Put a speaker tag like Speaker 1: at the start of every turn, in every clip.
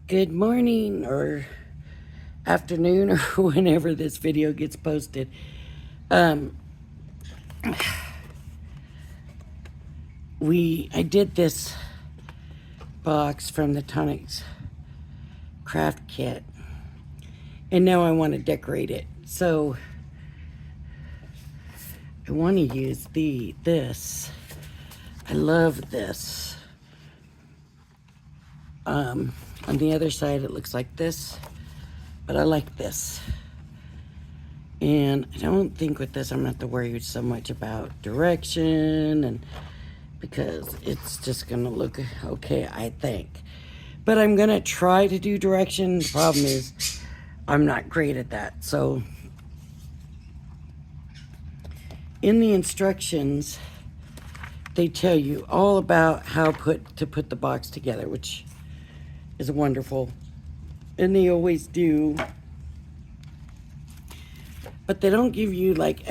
Speaker 1: Good morning or afternoon or whenever this video gets posted. I did this box from the Tonic's craft kit, and now I want to decorate it. So I want to use this. I love this. On the other side it looks like this, but I like this. And I don't think with this I'm going to have to worry so much about direction, and because it's just going to look okay, I think. But I'm going to try to do direction. The problem is I'm not great at that. So in the instructions, they tell you all about how to put the box together, which is wonderful. And they always do. But they don't give you like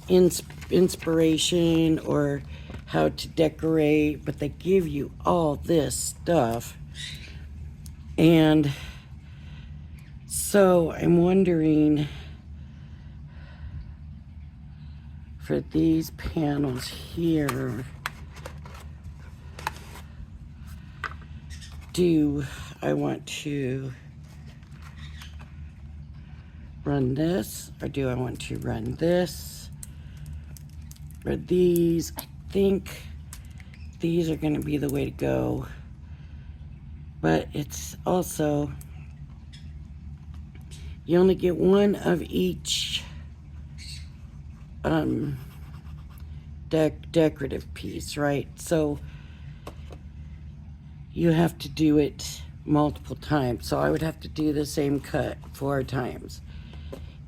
Speaker 1: inspiration or how to decorate, but they give you all this stuff. And so I'm wondering, for these panels here, do I want to run this, or do I want to run this, or these? I think these are going to be the way to go, but it's also, you only get one of each decorative piece, right? So you have to do it multiple times. So I would have to do the same cut 4 times.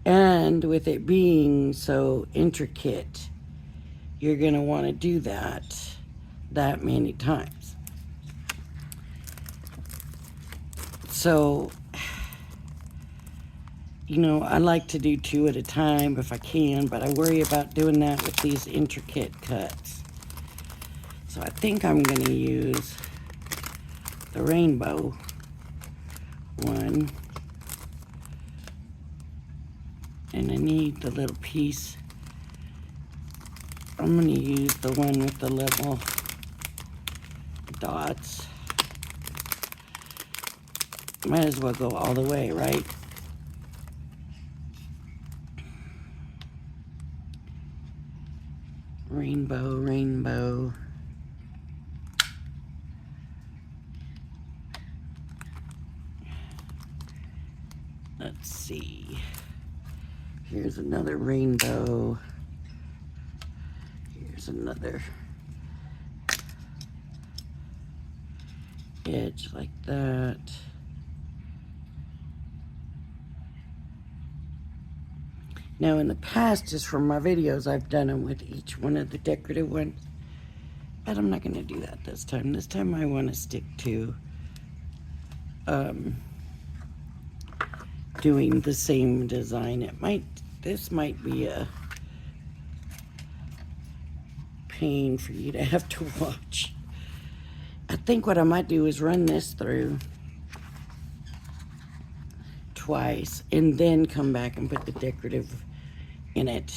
Speaker 1: And with it being so intricate, you're going to want to do that many times. So, you know, I like to do 2 at a time if I can, but I worry about doing that with these intricate cuts. So I think I'm going to use the rainbow one. And I need the little piece. I'm going to use the one with the little dots. Might as well go all the way, right? Rainbow, rainbow. Let's see. Here's another rainbow. Here's another edge like that. Now in the past, just from my videos, I've done them with each one of the decorative ones. But I'm not going to do that this time. This time I want to stick to doing the same design. This might be a pain for you to have to watch. I think what I might do is run this through twice and then come back and put the decorative in it.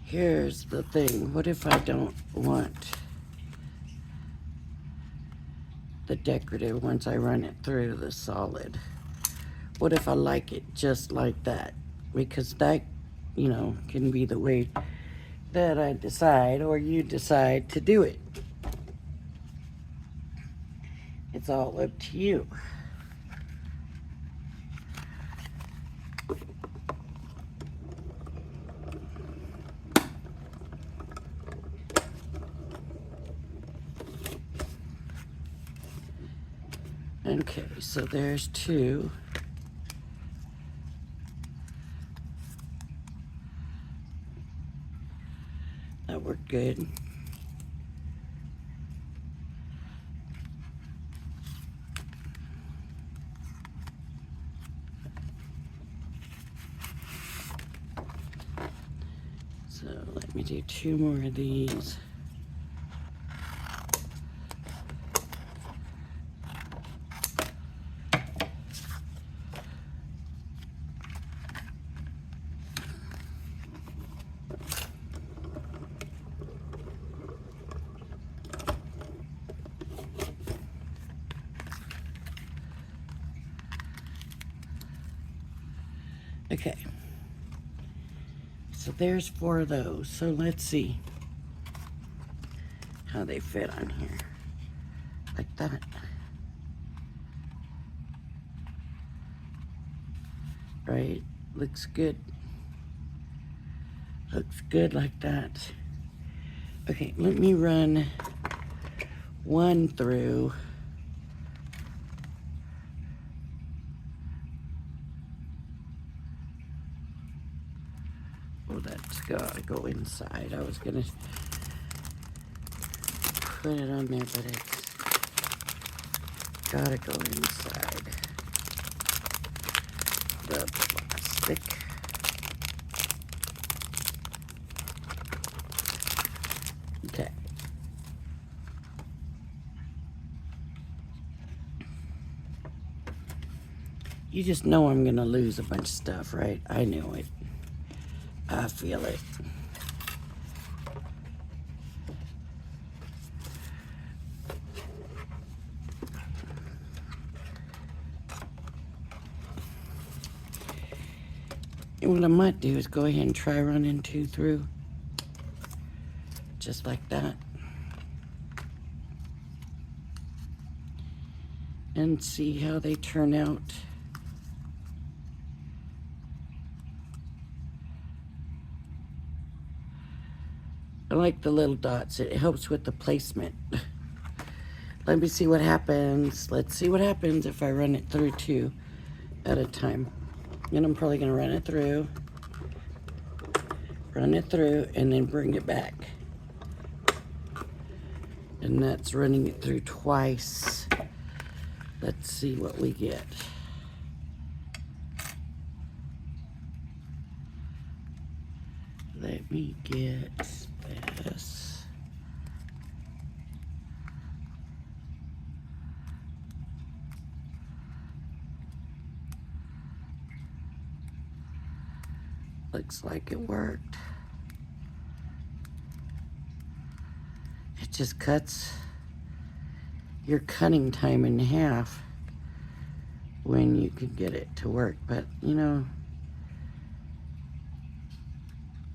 Speaker 1: Here's the thing. What if I don't want the decorative once I run it through the solid? What if I like it just like that? Because that, you know, can be the way that I decide, or you decide to do it. It's all up to you. Okay, so there's 2. That worked good. me do 2 more of these. Okay, so there's 4 of those. So let's see how they fit on here. Like that. Right? Looks good. Looks good like that. Okay, let me run 1 through. Oh, that's gotta go inside. I was gonna put it on there, but it's gotta go inside the plastic. Okay. You just know I'm gonna lose a bunch of stuff, right? I knew it. I feel it. And what I might do is go ahead and try running 2 through. Just like that. And see how they turn out. I like the little dots. It helps with the placement. Let me see what happens. Let's see what happens if I run it through 2 at a time. And I'm probably gonna run it through, and then bring it back. And that's running it through twice. Let's see what we get. Let me get this. Looks like it worked. It just cuts your cutting time in half when you can get it to work. But, you know,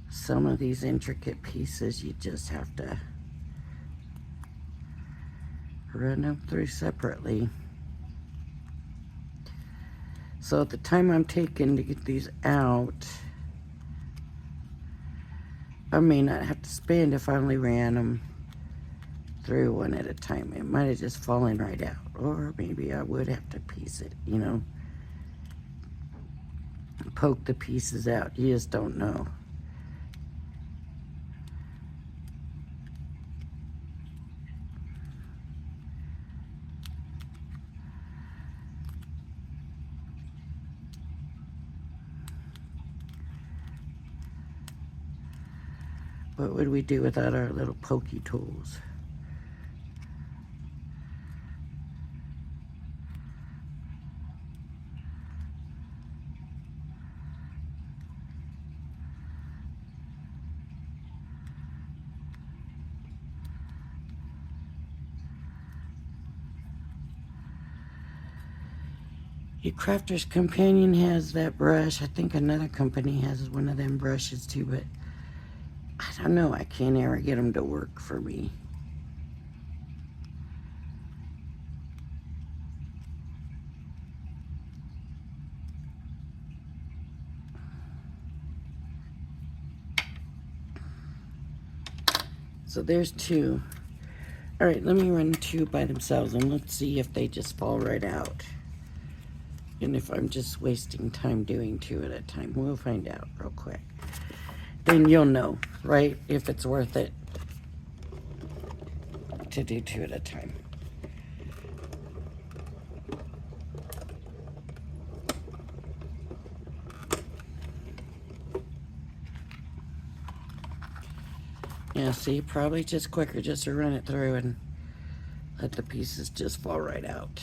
Speaker 1: some of these intricate pieces you just have to run them through separately. So at the time I'm taking to get these out, I may not have to spend if I only ran them through 1 at a time. It might have just fallen right out, or maybe I would have to piece it, you know, poke the pieces out. You just don't know. What would we do without our little pokey tools? Your Crafter's Companion has that brush. I think another company has one of them brushes too, but I don't know. I can't ever get them to work for me. So there's 2. All right, let me run 2 by themselves and let's see if they just fall right out. And if I'm just wasting time doing 2 at a time. We'll find out real quick. Then you'll know, right, if it's worth it to do 2 at a time. Yeah, see, probably just quicker just to run it through and let the pieces just fall right out.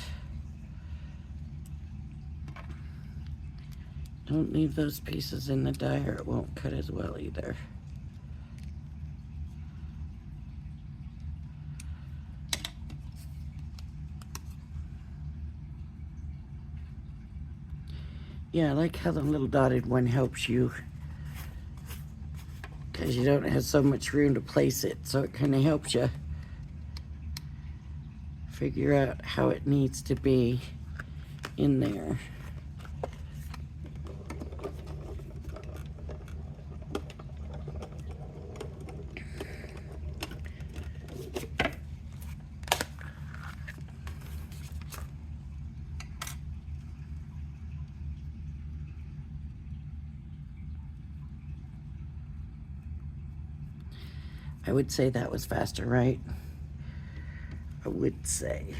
Speaker 1: Don't leave those pieces in the die or it won't cut as well either. Yeah, I like how the little dotted one helps you because you don't have so much room to place it, so it kind of helps you figure out how it needs to be in there. I would say that was faster, right? I would say.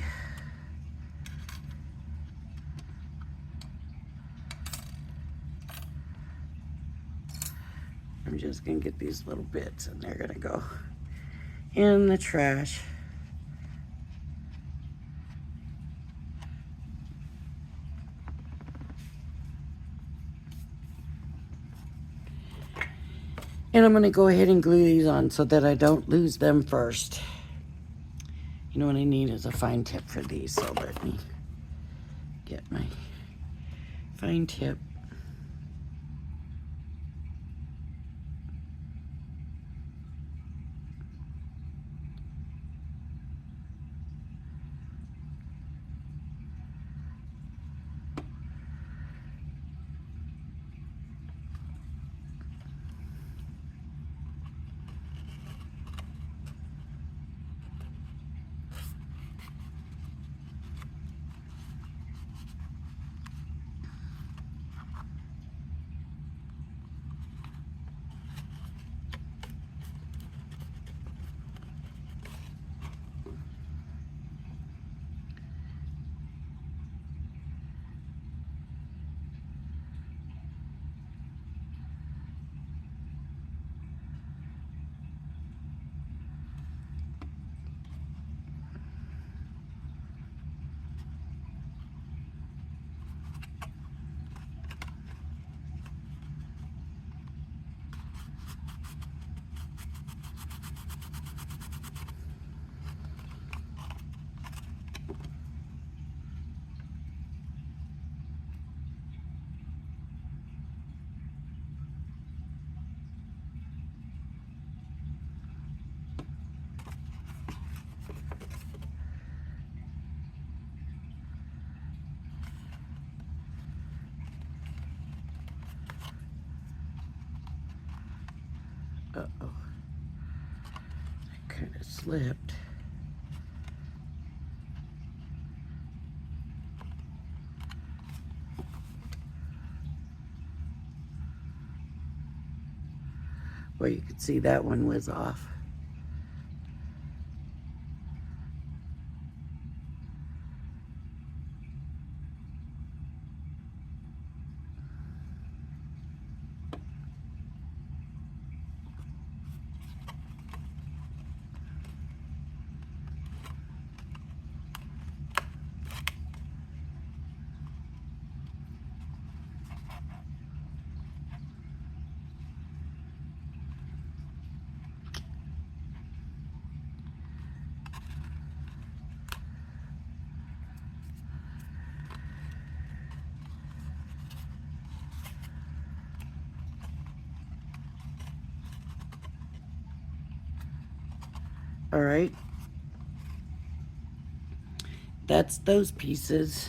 Speaker 1: I'm just gonna get these little bits and they're gonna go in the trash. And I'm gonna go ahead and glue these on so that I don't lose them first. You know what I need is a fine tip for these, so let me get my fine tip. Uh-oh. I kind of slipped. Well, you could see that one was off. All right. That's those pieces.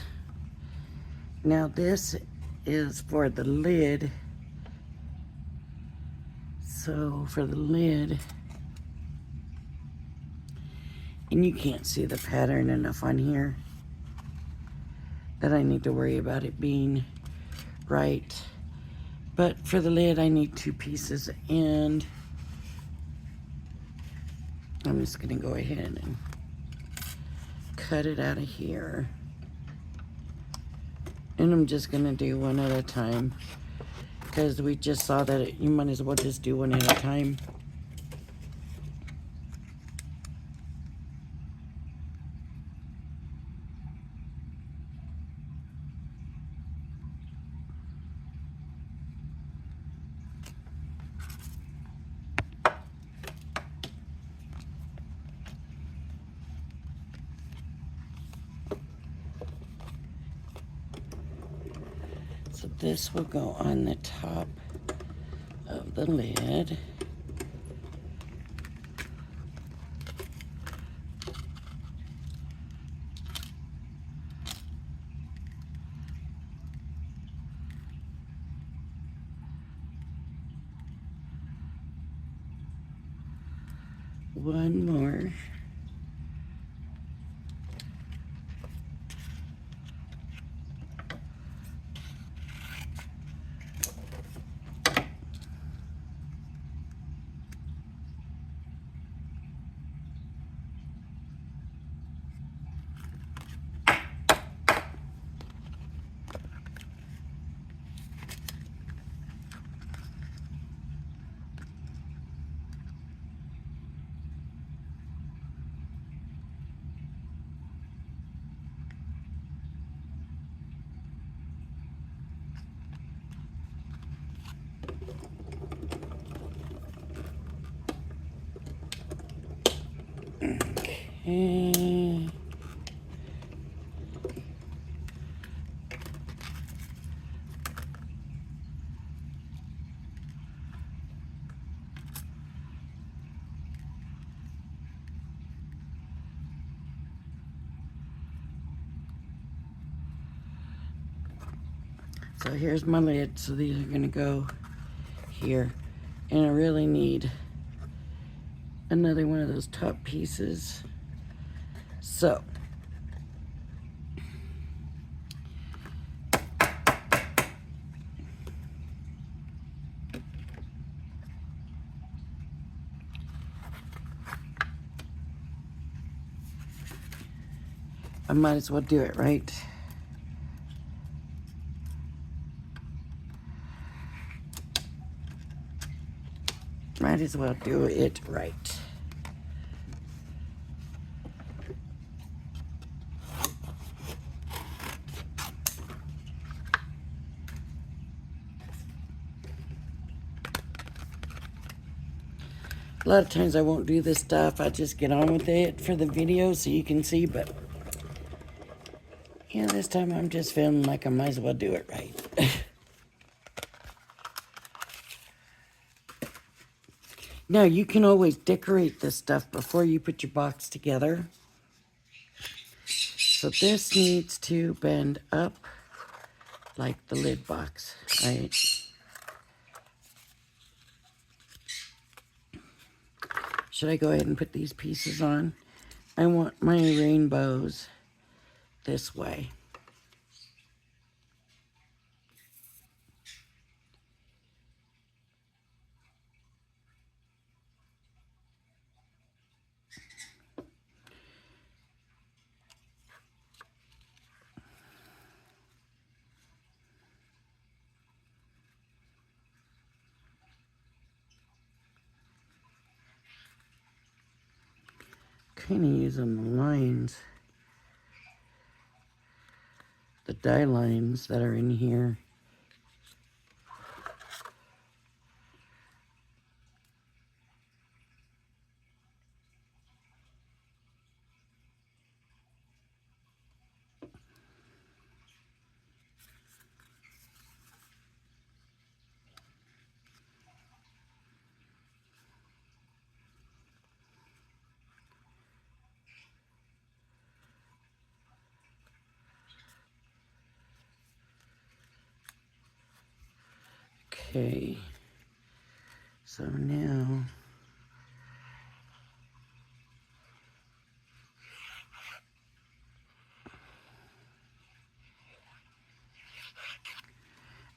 Speaker 1: Now this is for the lid. So for the lid, and you can't see the pattern enough on here that I need to worry about it being right. But for the lid, I need 2 pieces, and I'm just gonna go ahead and cut it out of here. And I'm just gonna do one at a time because we just saw that you might as well just do one at a time. So this will go on the top of the lid. One more. Okay. So here's my lid. So these are gonna go here. And I really need another one of those top pieces. So I might as well do it, right? Might as well do it right. A lot of times I won't do this stuff. I just get on with it for the video so you can see, but yeah, this time I'm just feeling like I might as well do it right. Now, you can always decorate this stuff before you put your box together. So this needs to bend up like the lid box, right? Should I go ahead and put these pieces on? I want my rainbows this way. Kind of using the lines, the die lines that are in here. Okay, so now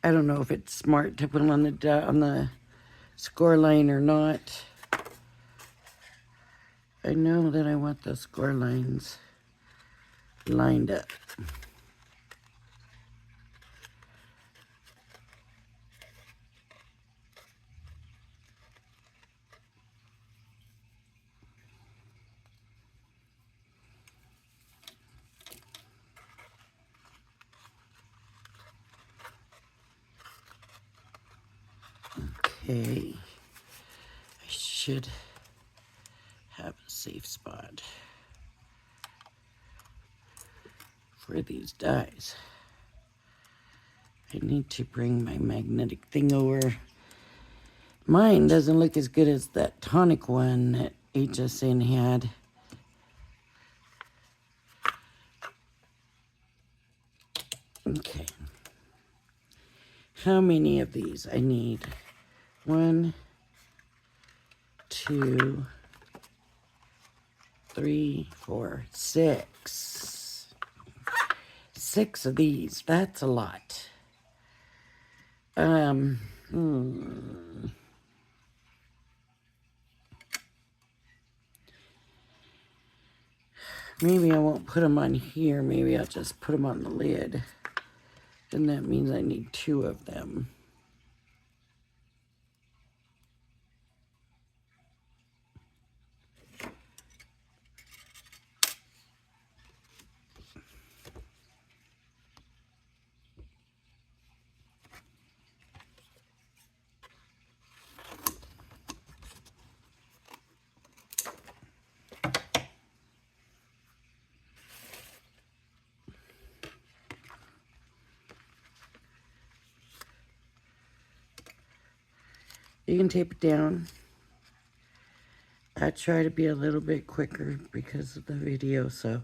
Speaker 1: I don't know if it's smart to put them on the score line or not. I know that I want those score lines lined up. Okay, I should have a safe spot for these dies. I need to bring my magnetic thing over. Mine doesn't look as good as that Tonic one that HSN had. Okay. How many of these? I need 1, 2, 3, 4, 6. 6 of these. That's a lot. Maybe I won't put them on here. Maybe I'll just put them on the lid. And that means I need 2 of them. You can tape it down. I try to be a little bit quicker because of the video, so.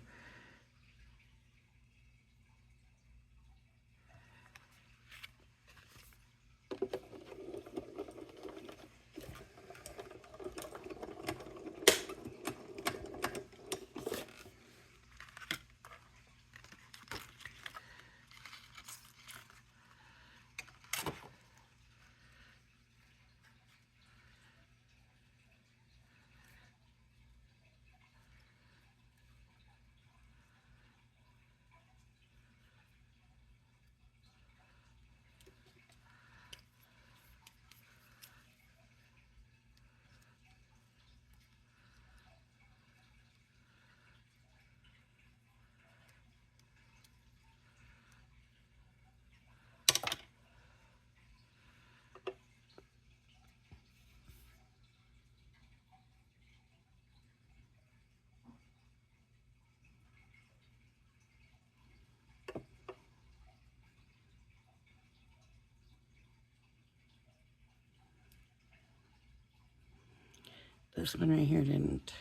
Speaker 1: This one right here didn't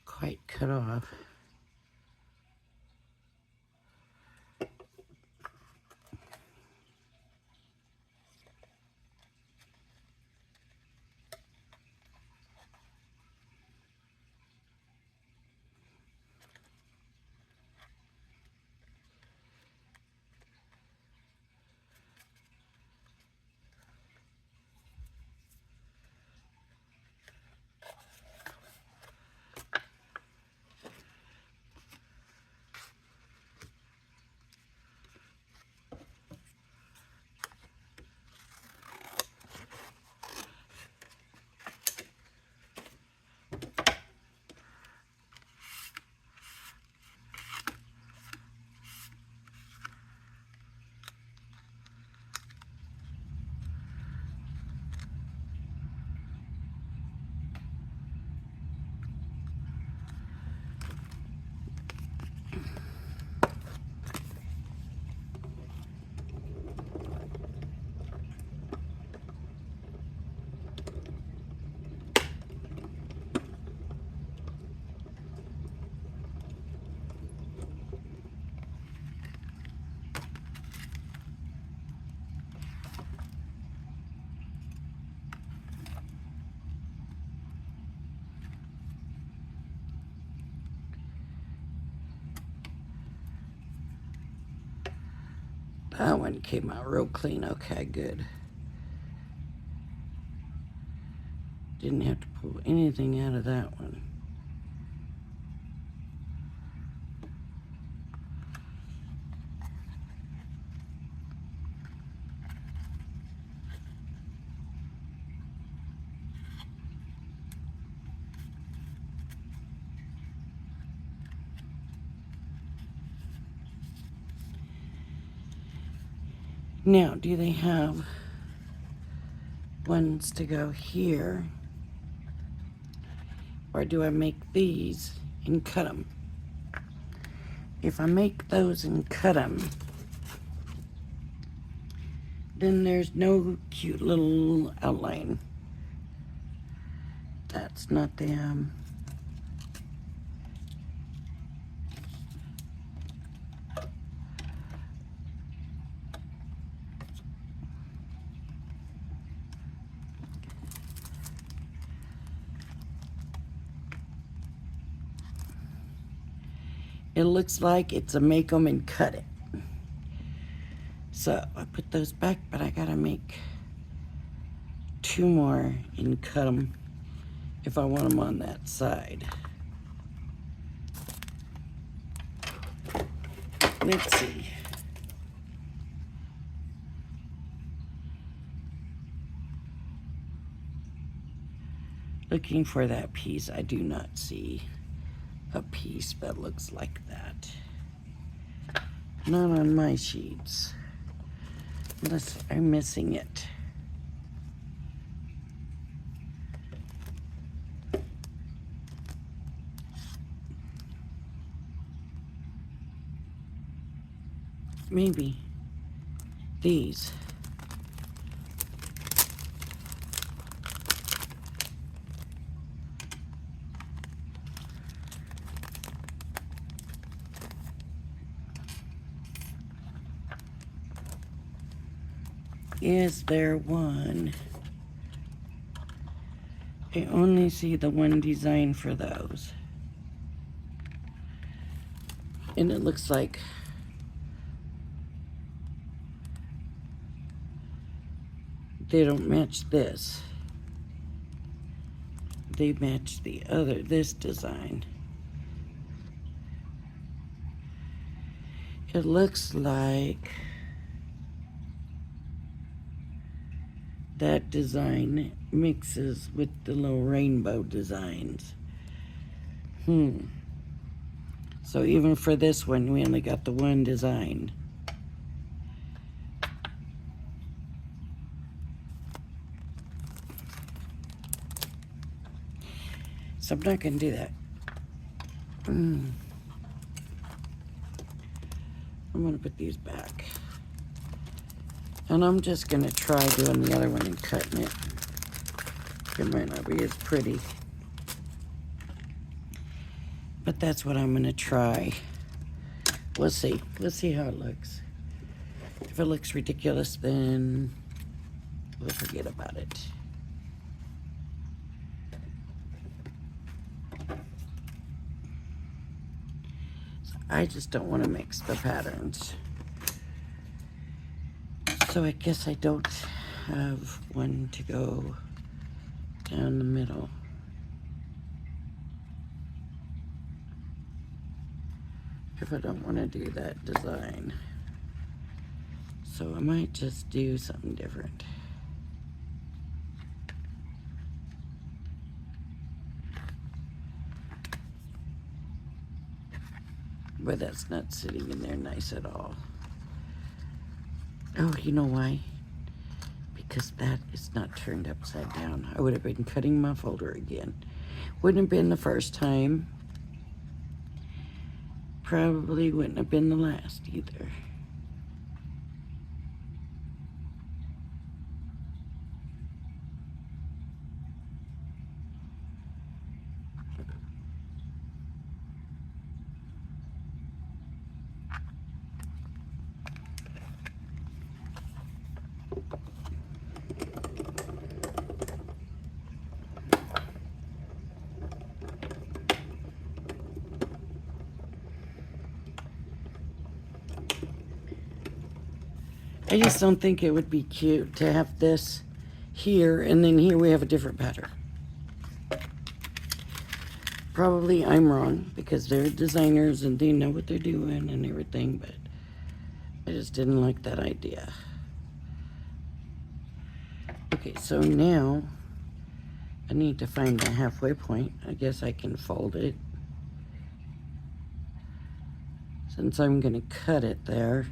Speaker 1: quite cut off. That one came out real clean. Okay, good. Didn't have to pull anything out of that one. Now, do they have ones to go here? Or do I make these and cut them? If I make those and cut them, then there's no cute little outline. That's not them. It looks like it's a make 'em and cut it. So I put those back, but I gotta make 2 more and cut them if I want them on that side. Let's see. Looking for that piece. I do not see a piece that looks like that. Not on my sheets. Unless I'm missing it. Maybe these. Is there one? I only see the one design for those. And it looks like they don't match this. They match this design. It looks like that design mixes with the little rainbow designs. So even for this one, we only got the one design. So I'm not gonna do that. I'm gonna put these back. And I'm just gonna try doing the other one and cutting it. It might not be as pretty. But that's what I'm gonna try. We'll see. Let's see how it looks. If it looks ridiculous, then we'll forget about it. So I just don't want to mix the patterns. So I guess I don't have one to go down the middle. If I don't want to do that design. So I might just do something different. But that's not sitting in there nice at all. Oh, you know why? Because that is not turned upside down. I would have been cutting my folder again. Wouldn't have been the first time. Probably wouldn't have been the last either. I just don't think it would be cute to have this here, and then here we have a different pattern. Probably I'm wrong, because they're designers and they know what they're doing and everything, but I just didn't like that idea. Okay, so now I need to find the halfway point. I guess I can fold it. Since I'm gonna cut it there.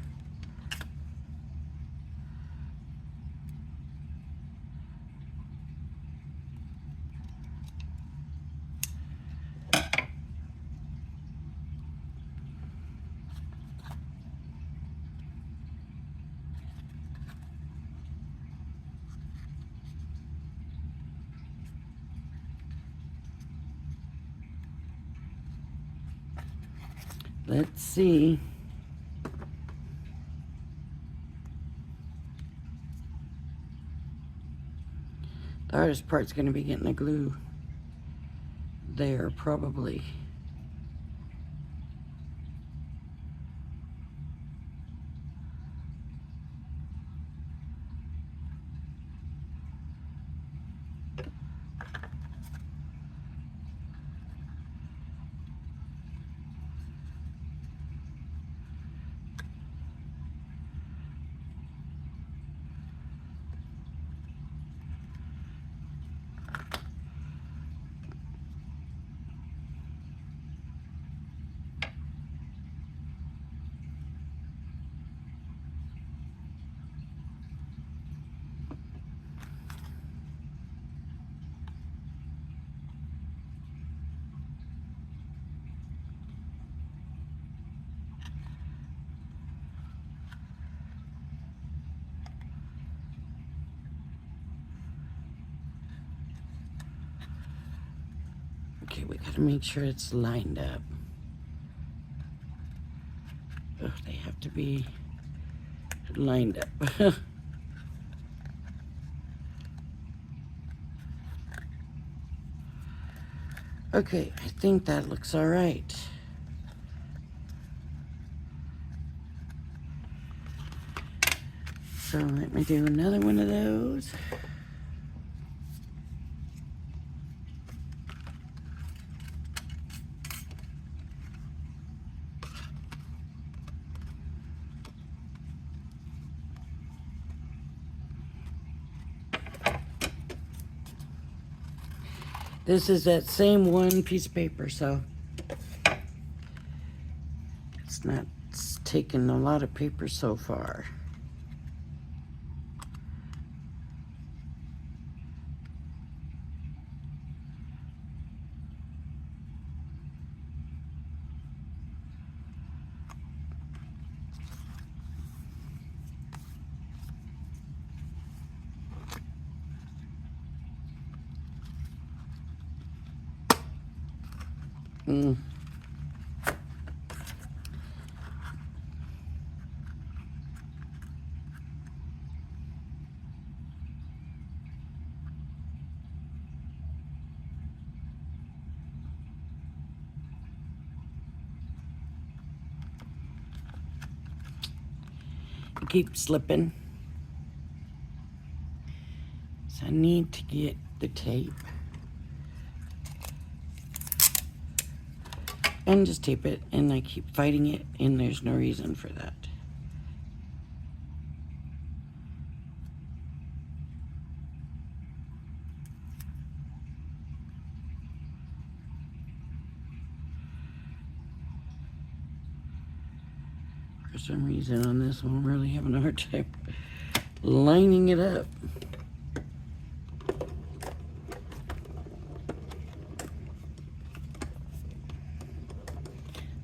Speaker 1: Let's see. The hardest part's going to be getting the glue there, probably. Okay, we gotta make sure it's lined up. Oh, they have to be lined up. Okay, I think that looks all right. So let me do another one of those. This is that same one piece of paper, so it's taken a lot of paper so far. Mm. It keeps slipping. So I need to get the tape. And just tape it, and I keep fighting it, and there's no reason for that. For some reason on this one, I'm really having a hard time lining it up.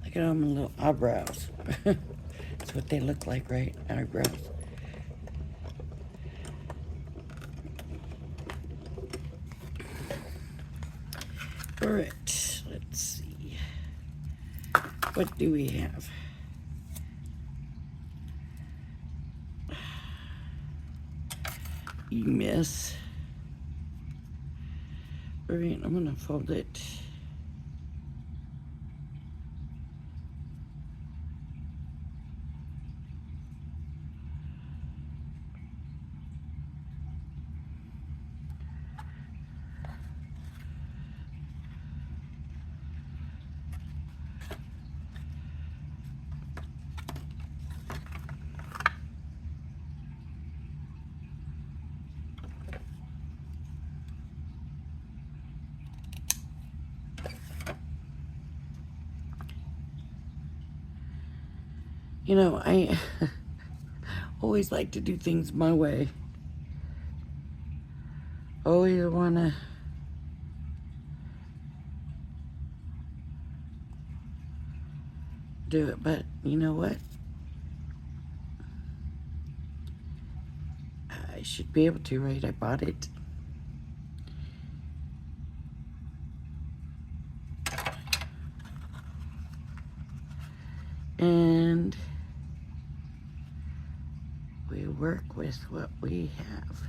Speaker 1: Look at all my little eyebrows. That's what they look like, right? Eyebrows. All right, let's see. What do we have? You miss. All right, I'm gonna fold it. You know, I always like to do things my way. Always wanna do it, but you know what? I should be able to, right? I bought it. work with what we have.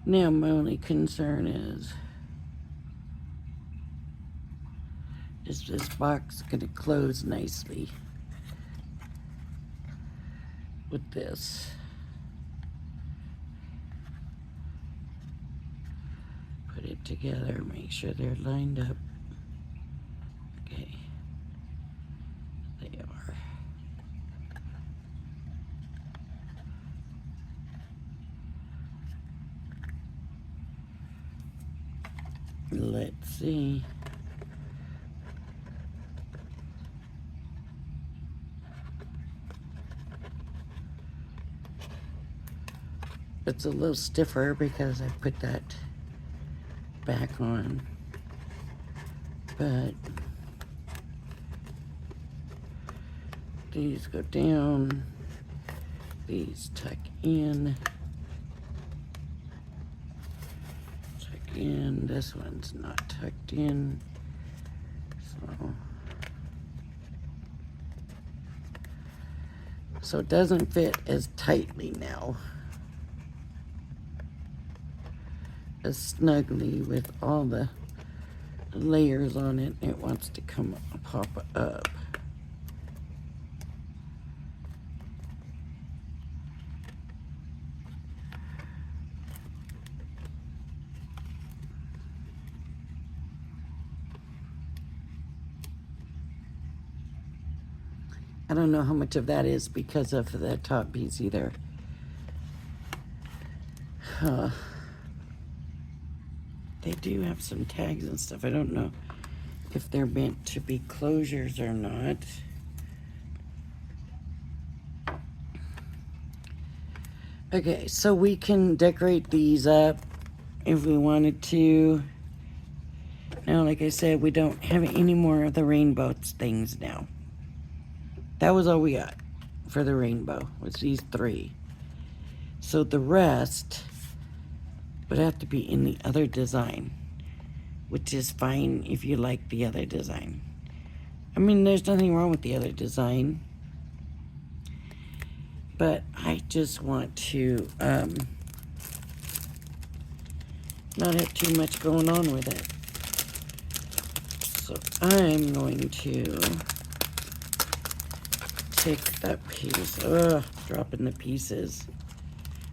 Speaker 1: Now my only concern is this box going to close nicely with this? Put it together, make sure they're lined up. Okay, they are. Let's see. It's a little stiffer because I put that back on, but these go down, these tuck in, this one's not tucked in, so it doesn't fit as tightly now, as snugly with all the layers on it. It wants to come pop up. I don't know how much of that is because of the top piece either. They do have some tags and stuff. I don't know if they're meant to be closures or not. Okay, so we can decorate these up if we wanted to. Now, like I said, we don't have any more of the rainbow things now. That was all we got for the rainbow, was these 3. So the rest would have to be in the other design, which is fine if you like the other design. I mean, there's nothing wrong with the other design, but I just want to not have too much going on with it. So I'm going to take that piece. Ugh, dropping the pieces.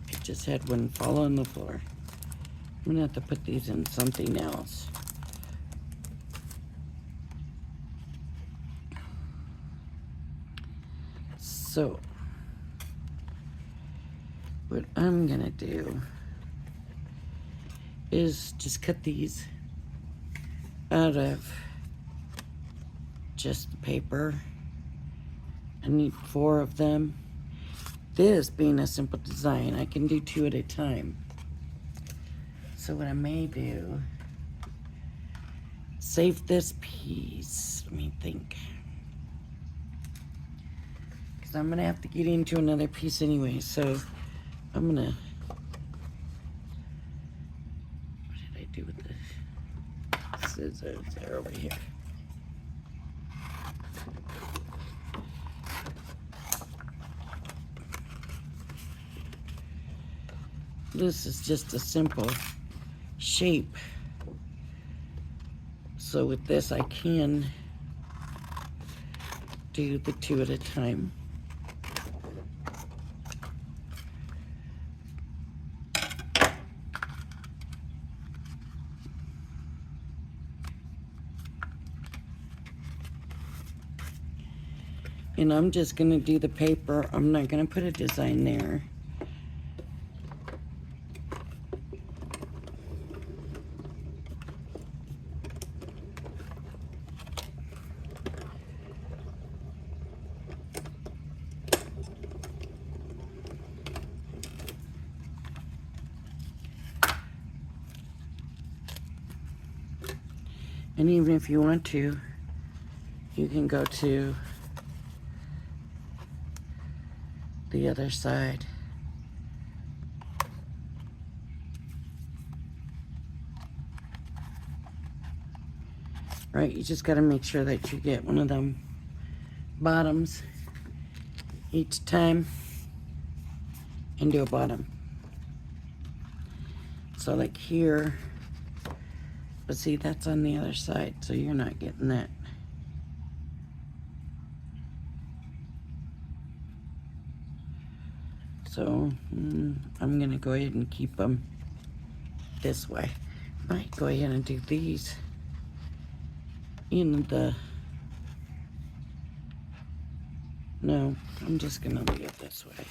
Speaker 1: I just had one fall on the floor. I'm gonna have to put these in something else. So, what I'm gonna do is just cut these out of just the paper. I need 4 of them. This being a simple design, I can do 2 at a time. So what I may do, save this piece. Let me think. Because I'm going to have to get into another piece anyway. So I'm going to, what did I do with the scissors? They're over here. This is just a simple shape. So with this, I can do the 2 at a time. And I'm just gonna do the paper. I'm not gonna put a design there. And even if you want to, you can go to the other side. right? You just got to make sure that you get one of them bottoms each time and do a bottom. So like here, but see, that's on the other side, so you're not getting that. So I'm gonna go ahead and keep them this way. Might go ahead and do these in the, no, I'm just gonna leave it this way.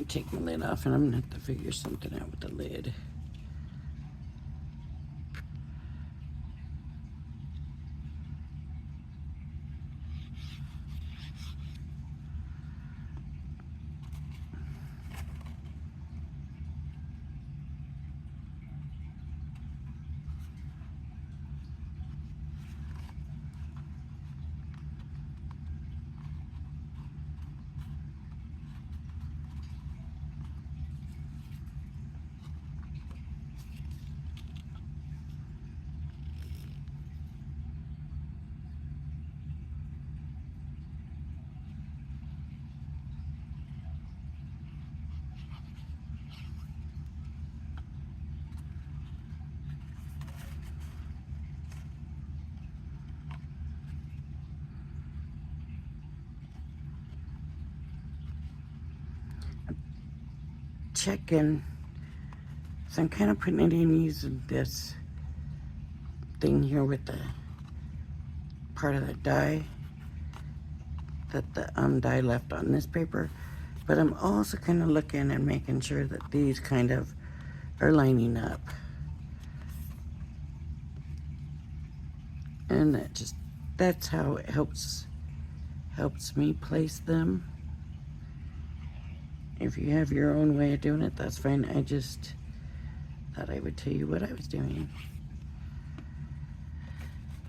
Speaker 1: Take my lid off, and I'm gonna have to figure something out with the lid. Checking, so I'm kind of putting it in using this thing here with the part of the dye that the dye left on this paper, but I'm also kind of looking and making sure that these kind of are lining up, and that's how it helps me place them. If you have your own way of doing it, that's fine. I just thought I would tell you what I was doing.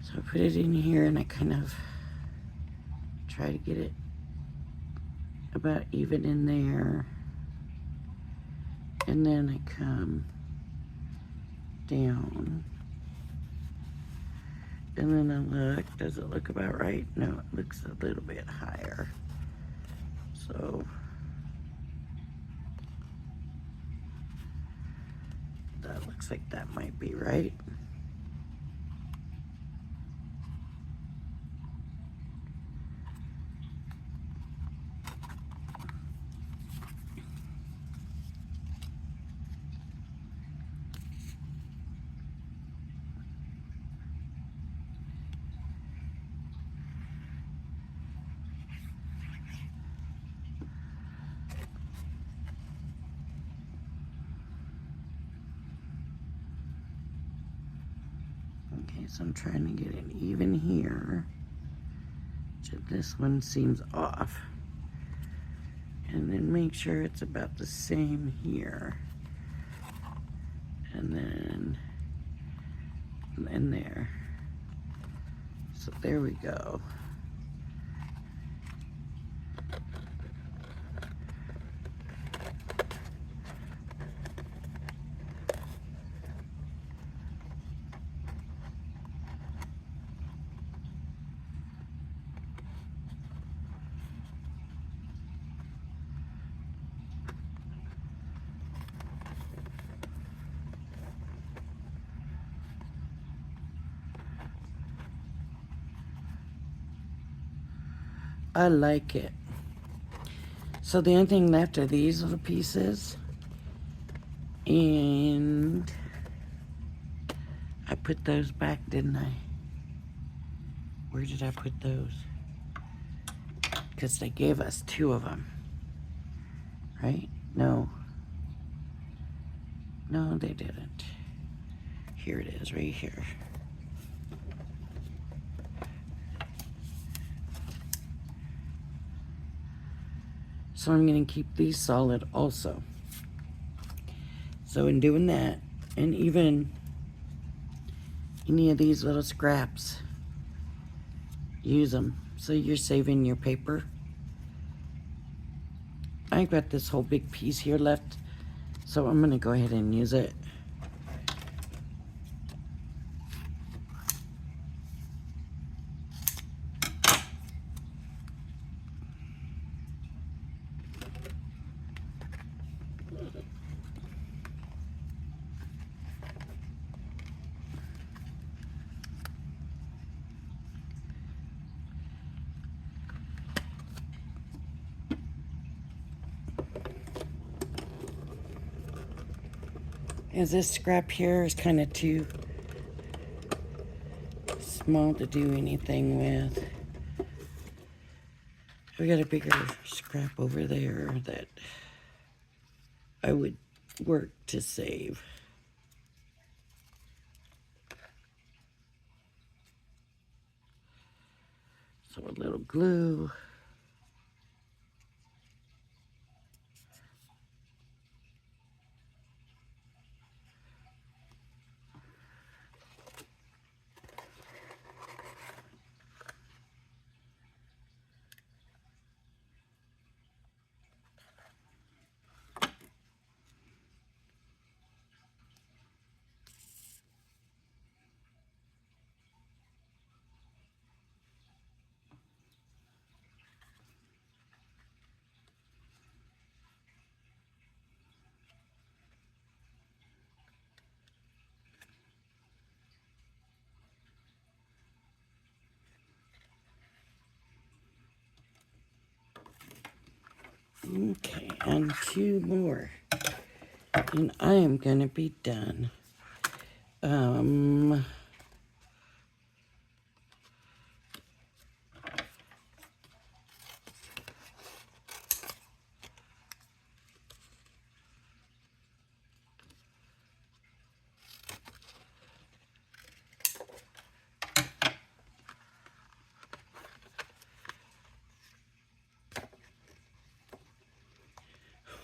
Speaker 1: So I put it in here, and I kind of try to get it about even in there. And then I come down. And then I look, does it look about right? No, it looks a little bit higher. So that looks like that might be right. Okay, so I'm trying to get it even here. This one seems off. And then make sure it's about the same here. And then there. So there we go. I like it. So the only thing left are these little pieces. And I put those back, didn't I? Where did I put those? Because they gave us 2 of them. Right? No. No, they didn't. Here it is, right here. So I'm going to keep these solid also. So in doing that, and even any of these little scraps, use them. So you're saving your paper. I got this whole big piece here left, so I'm going to go ahead and use it. As this scrap here is kind of too small to do anything with. We got a bigger scrap over there that I would work to save. So a little glue. Okay, and 2 more. And I am going to be done.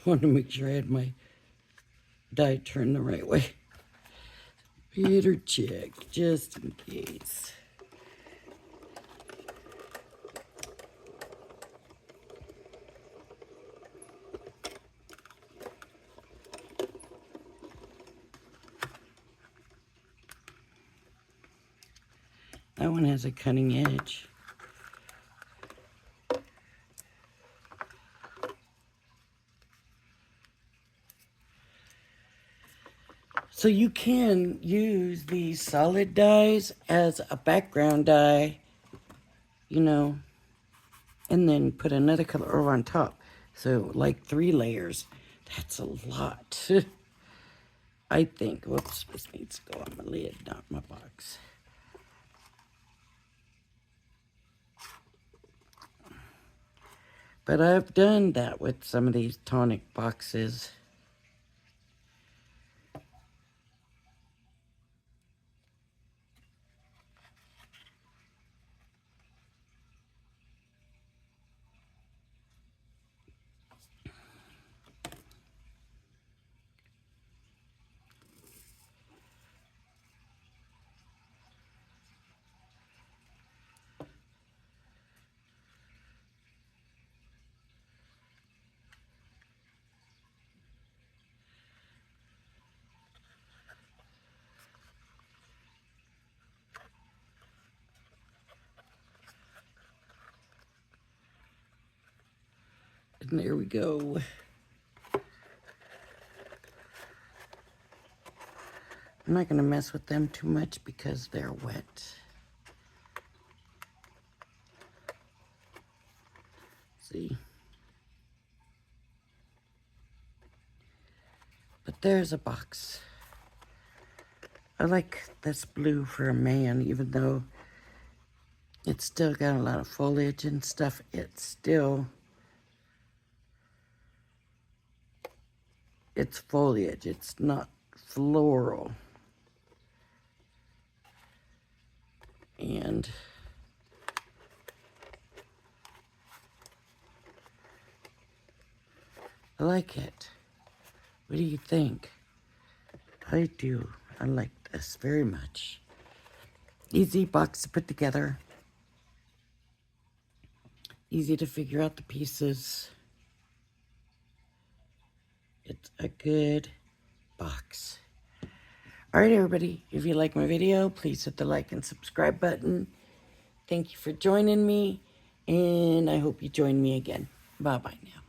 Speaker 1: Want to make sure I had my die turned the right way. Better check, just in case. That one has a cutting edge. So you can use these solid dies as a background die, you know, and then put another color over on top. So like 3 layers. That's a lot. I think. Whoops, this needs to go on my lid, not my box. But I've done that with some of these Tonic boxes. And there we go. I'm not going to mess with them too much because they're wet. See? there's a box. I like this blue for a man, even though it's still got a lot of foliage and stuff. It's foliage. It's not floral. And I like it. What do you think? I do. I like this very much. Easy box to put together. Easy to figure out the pieces. It's a good box. All right, everybody. If you like my video, please hit the like and subscribe button. Thank you for joining me, and I hope you join me again. Bye-bye now.